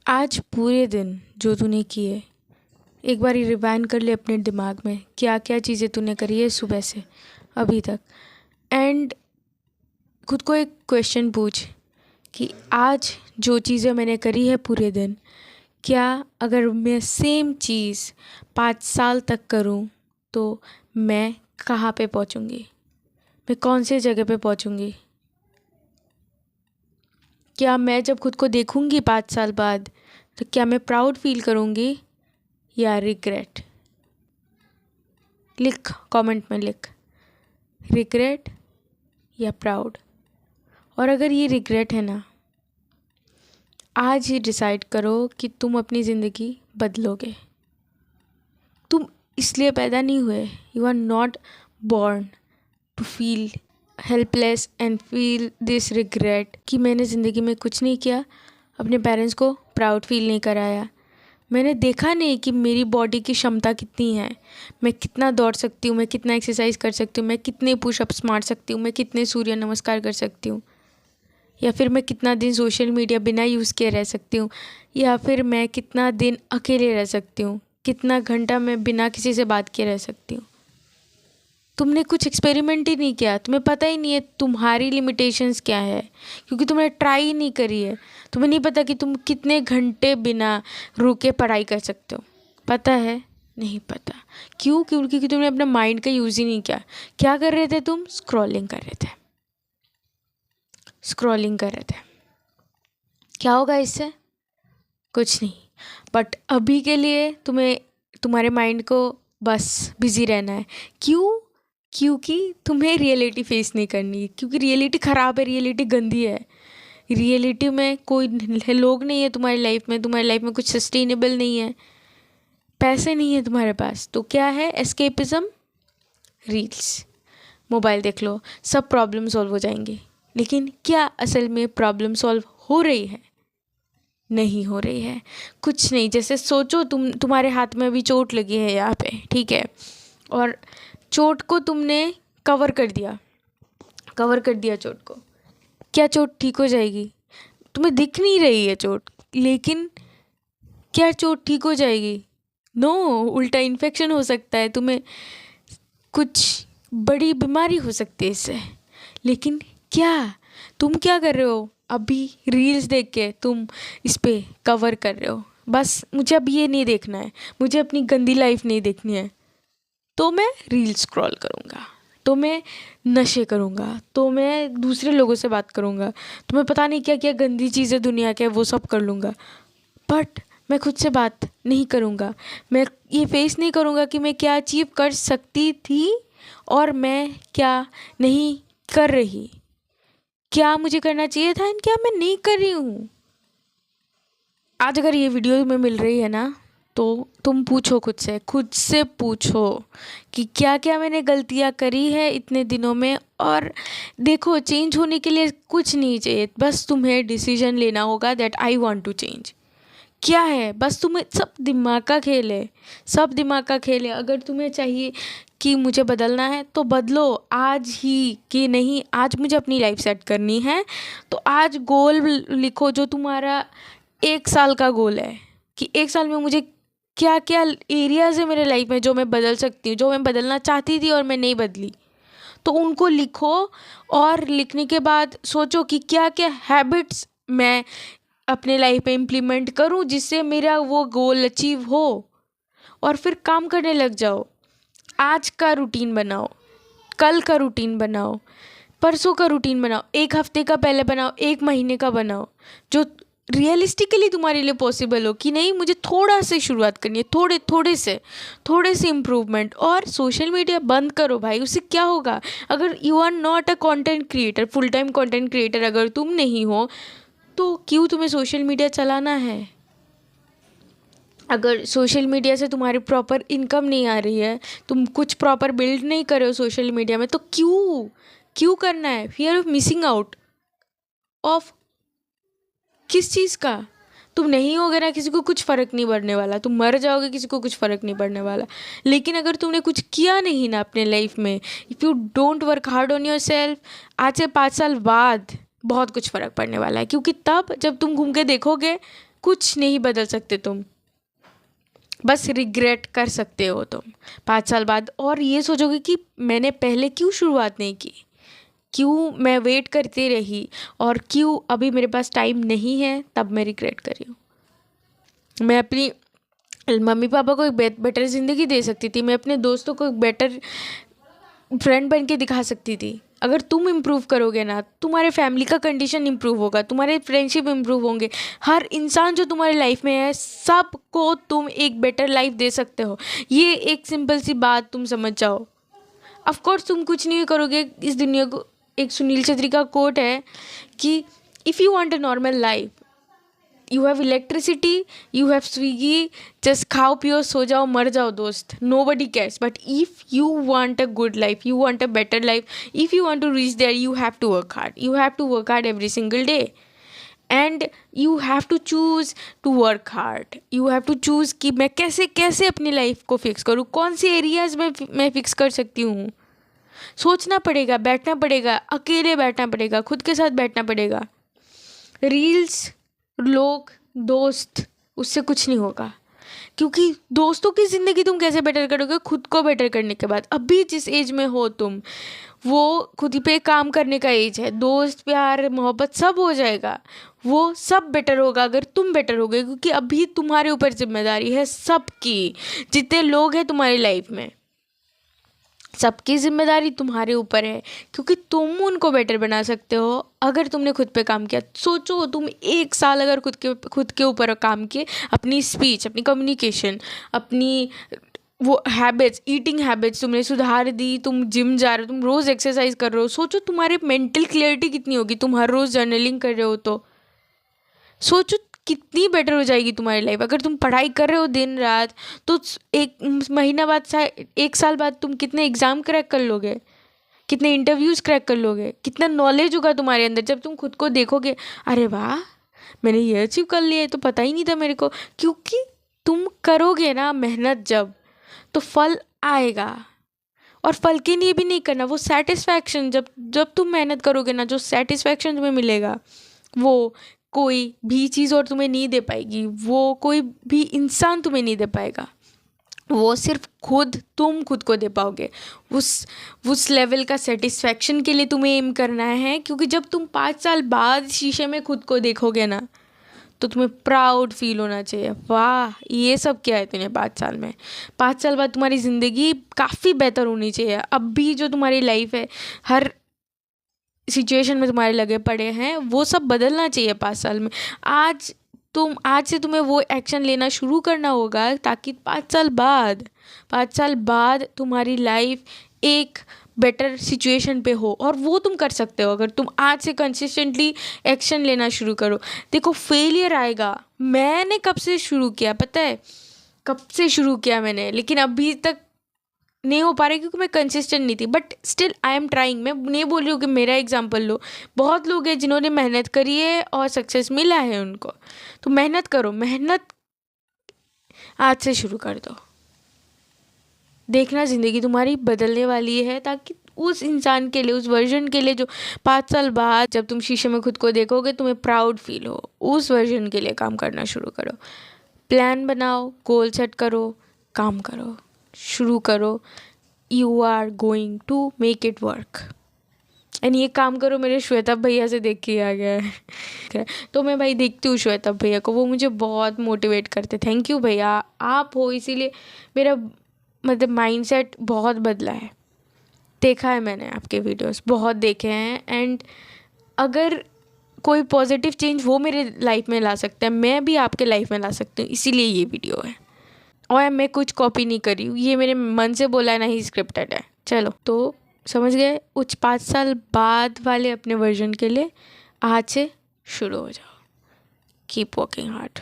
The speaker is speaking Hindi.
आज पूरे दिन जो तूने किए, एक बार रिवाइंड कर ले अपने दिमाग में, क्या क्या चीज़ें तूने करी है सुबह से अभी तक। एंड खुद को एक क्वेश्चन पूछ कि आज जो चीज़ें मैंने करी है पूरे दिन, क्या अगर मैं सेम चीज़ 5 साल तक करूं तो मैं कहाँ पे पहुंचूंगी, मैं कौन से जगह पे पहुंचूंगी। क्या मैं जब खुद को देखूंगी 5 साल बाद तो क्या मैं प्राउड फील करूंगी या रिग्रेट। लिख, कमेंट में लिख, रिग्रेट या प्राउड। और अगर ये रिग्रेट है ना, आज ही डिसाइड करो कि तुम अपनी ज़िंदगी बदलोगे। तुम इसलिए पैदा नहीं हुए, you are not born to feel helpless and feel this regret कि मैंने ज़िंदगी में कुछ नहीं किया, अपने पेरेंट्स को प्राउड फील नहीं कराया, मैंने देखा नहीं कि मेरी बॉडी की क्षमता कितनी है, मैं कितना दौड़ सकती हूँ, मैं कितना एक्सरसाइज कर सकती हूँ, मैं कितने पुशअप्स मार सकती हूँ, मैं कितने सूर्य नमस्कार कर सकती हूँ, या फिर मैं कितना दिन सोशल मीडिया बिना यूज़ किए रह सकती हूँ, या फिर मैं कितना दिन अकेले रह सकती हूँ, कितना घंटा मैं बिना किसी से बात किए रह सकती हूँ। तुमने कुछ एक्सपेरिमेंट ही नहीं किया, तुम्हें पता ही नहीं है तुम्हारी लिमिटेशंस क्या है, क्योंकि तुमने ट्राई ही नहीं करी है। तुम्हें नहीं पता कि तुम कितने घंटे बिना रुके पढ़ाई कर सकते हो, पता है? नहीं पता। क्यों? क्योंकि तुमने अपना माइंड का यूज़ ही नहीं किया। क्या कर रहे थे तुम? स्क्रॉलिंग कर रहे थे, स्क्रॉलिंग कर रहे थे। क्या होगा इससे? कुछ नहीं। बट अभी के लिए तुम्हें तुम्हारे माइंड को बस बिजी रहना है। क्यों? क्योंकि तुम्हें रियलिटी फेस नहीं करनी है, क्योंकि रियलिटी ख़राब है, रियलिटी गंदी है। रियलिटी में कोई लोग नहीं है तुम्हारी लाइफ में कुछ सस्टेनेबल नहीं है, पैसे नहीं है तुम्हारे पास, तो क्या है? एस्केपिज्म, रील्स, मोबाइल देख लो, सब प्रॉब्लम सॉल्व हो जाएंगे। लेकिन क्या असल में प्रॉब्लम सॉल्व हो रही है? नहीं हो रही है। कुछ नहीं। जैसे सोचो तुम्हारे हाथ में अभी चोट लगी है यहाँ पे, ठीक है, और चोट को तुमने कवर कर दिया, कवर कर दिया चोट को। क्या चोट ठीक हो जाएगी? तुम्हें दिख नहीं रही है चोट, लेकिन क्या चोट ठीक हो जाएगी? नो, उल्टा इन्फेक्शन हो सकता है, तुम्हें कुछ बड़ी बीमारी हो सकती है इससे। लेकिन क्या तुम क्या कर रहे हो? अभी रील्स देख के तुम इस पे कवर कर रहे हो, बस मुझे अब ये नहीं देखना है, मुझे अपनी गंदी लाइफ नहीं देखनी है, तो मैं रील्स स्क्रॉल करूँगा, तो मैं नशे करूँगा, तो मैं दूसरे लोगों से बात करूँगा, तो मैं पता नहीं क्या क्या गंदी चीज़ें दुनिया के वो सब कर लूँगा। बट मैं खुद से बात नहीं करूँगा, मैं ये फेस नहीं करूँगा कि मैं क्या अचीव कर सकती थी और मैं क्या नहीं कर रही, क्या मुझे करना चाहिए था एंड क्या मैं नहीं कर रही हूँ। आज अगर ये वीडियो तुम्हें मिल रही है ना, तो तुम पूछो खुद से पूछो कि क्या क्या मैंने गलतियाँ करी है इतने दिनों में। और देखो, चेंज होने के लिए कुछ नहीं चाहिए, बस तुम्हें डिसीजन लेना होगा that I want to change. क्या है? बस तुम्हें, सब दिमाग का खेल है, सब दिमाग का खेल है। अगर तुम्हें चाहिए कि मुझे बदलना है तो बदलो आज ही, कि नहीं आज मुझे अपनी लाइफ सेट करनी है, तो आज गोल लिखो जो तुम्हारा 1 साल का गोल है, कि 1 साल में मुझे क्या क्या एरियाज़ है मेरे लाइफ में जो मैं बदल सकती हूँ, जो मैं बदलना चाहती थी और मैं नहीं बदली, तो उनको लिखो। और लिखने के बाद सोचो कि क्या क्या हैबिट्स मैं अपने लाइफ में इम्प्लीमेंट करूँ जिससे मेरा वो गोल अचीव हो, और फिर काम करने लग जाओ। आज का रूटीन बनाओ, कल का रूटीन बनाओ, परसों का रूटीन बनाओ, 1 हफ्ते का पहले बनाओ, 1 महीने का बनाओ, जो रियलिस्टिकली तुम्हारे लिए पॉसिबल हो कि नहीं मुझे थोड़ा से शुरुआत करनी है, थोड़े से इम्प्रूवमेंट। और सोशल मीडिया बंद करो भाई, उससे क्या होगा? अगर you are not a content creator, full time content creator अगर तुम नहीं हो, तो क्यों तुम्हें सोशल मीडिया चलाना है? अगर सोशल मीडिया से तुम्हारी प्रॉपर इनकम नहीं आ रही है, तुम कुछ प्रॉपर बिल्ड नहीं कर रहे हो सोशल मीडिया में, तो क्यों क्यों करना है? Fear of missing out of किस चीज़ का? तुम नहीं होगे ना, किसी को कुछ फ़र्क नहीं पड़ने वाला, तुम मर जाओगे, किसी को कुछ फ़र्क नहीं पड़ने वाला। लेकिन अगर तुमने कुछ किया नहीं ना अपने लाइफ में, if you don't work hard on your self, आज से 5 साल बाद बहुत कुछ फ़र्क पड़ने वाला है। क्योंकि तब जब तुम घूम के देखोगे कुछ नहीं बदल सकते तुम, बस रिग्रेट कर सकते हो तुम 5 साल बाद। और ये सोचोगे कि मैंने पहले क्यों शुरुआत नहीं की, क्यों मैं वेट करती रही, और क्यों अभी मेरे पास टाइम नहीं है, तब मैं रिग्रेट कर रही हूँ। मैं अपनी मम्मी पापा को एक बेटर ज़िंदगी दे सकती थी, मैं अपने दोस्तों को एक बेटर फ्रेंड बन के दिखा सकती थी। अगर तुम इम्प्रूव करोगे ना, तुम्हारे फैमिली का कंडीशन इम्प्रूव होगा, तुम्हारे फ्रेंडशिप इम्प्रूव होंगे, हर इंसान जो तुम्हारे लाइफ में है सबको तुम एक बेटर लाइफ दे सकते हो। ये एक सिंपल सी बात तुम समझ जाओ। ऑफ कोर्स तुम कुछ नहीं करोगे इस दुनिया को। एक सुनील छेत्री का कोट है कि if you want a normal life, you have electricity, you have Swiggy, just खाओ पियो सो जाओ मर जाओ दोस्त, nobody cares. But if you want a good life, you want a better life, if you want to reach there, you have to work hard, you have to work hard every single day, and you have to choose to work hard. You have to choose कि मैं कैसे कैसे अपनी लाइफ को फिक्स करूँ, कौन से एरियाज़ में मैं फिक्स कर सकती हूँ। सोचना पड़ेगा, बैठना पड़ेगा, अकेले बैठना पड़ेगा, खुद के साथ बैठना पड़ेगा। रील्स, लोग, दोस्त, उससे कुछ नहीं होगा, क्योंकि दोस्तों की ज़िंदगी तुम कैसे बेटर करोगे खुद को बेटर करने के बाद। अभी जिस एज में हो तुम, वो खुद ही पे काम करने का एज है। दोस्त, प्यार, मोहब्बत सब हो जाएगा, वो सब बेटर होगा अगर तुम बेटर होगे, क्योंकि अभी तुम्हारे ऊपर जिम्मेदारी है सबकी। जितने लोग हैं तुम्हारी लाइफ में, सबकी जिम्मेदारी तुम्हारे ऊपर है, क्योंकि तुम उनको बेटर बना सकते हो अगर तुमने खुद पे काम किया। सोचो तुम 1 साल अगर खुद के ऊपर काम किए, अपनी स्पीच, अपनी कम्युनिकेशन, अपनी वो हैबिट्स, ईटिंग हैबिट्स तुमने सुधार दी, तुम जिम जा रहे हो, तुम रोज़ एक्सरसाइज कर रहे हो, सोचो तुम्हारी मेंटल क्लियरिटी कितनी होगी। तुम हर रोज़ जर्नलिंग कर रहे हो तो सोचो कितनी बेटर हो जाएगी तुम्हारी लाइफ। अगर तुम पढ़ाई कर रहे हो दिन रात, तो एक महीना बाद, 1 साल बाद तुम कितने एग्ज़ाम क्रैक कर लोगे, कितने इंटरव्यूज़ क्रैक कर लोगे, कितना नॉलेज होगा तुम्हारे अंदर जब तुम खुद को देखोगे, अरे वाह मैंने ये अचीव कर लिया है, तो पता ही नहीं था मेरे को। क्योंकि तुम करोगे ना मेहनत जब, तो फल आएगा। और फल के लिए भी नहीं करना, वो सेटिस्फैक्शन, जब जब तुम मेहनत करोगे ना, जो सेटिस्फैक्शन तुम्हें मिलेगा, वो कोई भी चीज़ और तुम्हें नहीं दे पाएगी, वो कोई भी इंसान तुम्हें नहीं दे पाएगा। वो सिर्फ तुम खुद को दे पाओगे। उस लेवल का सेटिस्फैक्शन के लिए तुम्हें एम करना है, क्योंकि जब तुम 5 साल बाद शीशे में खुद को देखोगे ना, तो तुम्हें प्राउड फील होना चाहिए, वाह ये सब क्या है तूने 5 साल में। 5 साल बाद तुम्हारी ज़िंदगी काफ़ी बेहतर होनी चाहिए। अब भी जो तुम्हारी लाइफ है, हर सिचुएशन में तुम्हारे लगे पड़े हैं, वो सब बदलना चाहिए 5 साल में। आज से तुम्हें वो एक्शन लेना शुरू करना होगा, ताकि 5 साल बाद तुम्हारी लाइफ एक बेटर सिचुएशन पे हो। और वो तुम कर सकते हो अगर तुम आज से कंसिस्टेंटली एक्शन लेना शुरू करो। देखो फेलियर आएगा, मैंने कब से शुरू किया पता है, कब से शुरू किया मैंने, लेकिन अभी तक नहीं हो पा रहा क्योंकि मैं कंसिस्टेंट नहीं थी। But still I am trying. मैं नहीं बोल रही हूँ कि मेरा एग्जाम्पल लो, बहुत लोग हैं जिन्होंने मेहनत करी है और सक्सेस मिला है उनको। तो मेहनत करो, मेहनत आज से शुरू कर दो, देखना ज़िंदगी तुम्हारी बदलने वाली है। ताकि उस इंसान के लिए, उस वर्जन के लिए जो 5 साल बाद जब तुम शीशे में खुद को देखोगे तुम्हें प्राउड फील हो, उस वर्जन के लिए काम करना शुरू करो। प्लान बनाओ, गोल सेट करो, काम करो, शुरू करो। You are going to make it work. And ये काम करो मेरे श्वेता भैया से देख के आ गया है तो मैं भाई देखती हूँ श्वेता भैया को, वो मुझे बहुत मोटिवेट करते। थैंक यू भैया, आप हो इसीलिए मेरा मतलब माइंडसेट बहुत बदला है। देखा है मैंने आपके वीडियोस, बहुत देखे हैं। एंड अगर कोई पॉजिटिव चेंज वो मेरे लाइफ में ला सकता है, मैं भी आपके लाइफ में ला सकती हूँ, इसीलिए ये वीडियो है। और मैं कुछ कॉपी नहीं करी हूँ, ये मेरे मन से बोला है, ना ही स्क्रिप्टेड है। चलो तो समझ गए, कुछ 5 साल बाद वाले अपने वर्जन के लिए आज से शुरू हो जाओ। Keep working hard.